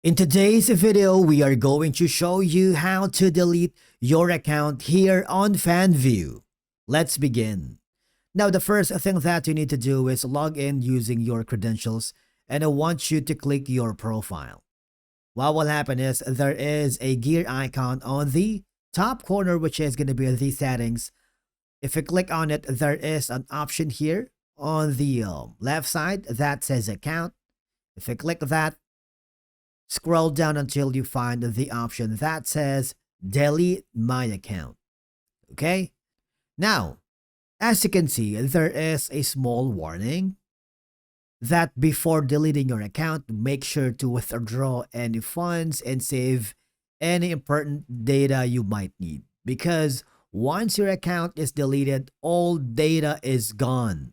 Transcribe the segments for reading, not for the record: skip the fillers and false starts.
In today's video, we are going to show you how to delete your account here on Fanvue. Let's begin. Now, the first thing that you need to do is log in using your credentials, and I want you to click your profile. What will happen is there is a gear icon on the top corner, which is going to be the settings. If you click on it, there is an option here on the left side that says account. If you click that, scroll down until you find the option that says delete my account. Okay? Now, as you can see, there is a small warning that before deleting your account, make sure to withdraw any funds and save any important data you might need. Because once your account is deleted, all data is gone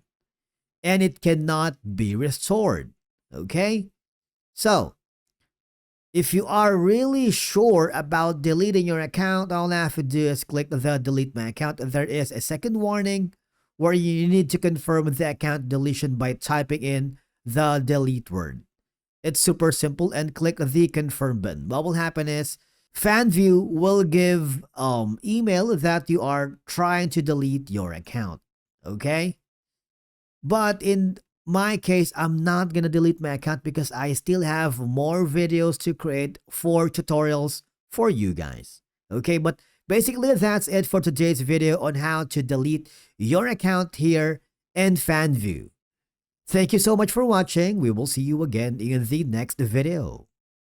and it cannot be restored. Okay? So, if you are really sure about deleting your account, all you have to do is click the delete my account. There is a second warning where you need to confirm the account deletion by typing in the delete word. It's super simple, and click the confirm button. What will happen is Fanvue will give email that you are trying to delete your account. Okay? But in my case, I'm not gonna delete my account because I still have more videos to create for tutorials for you guys. Okay, but basically that's it for today's video on how to delete your account here in Fanvue. Thank you so much for watching. We will see you again in the next video.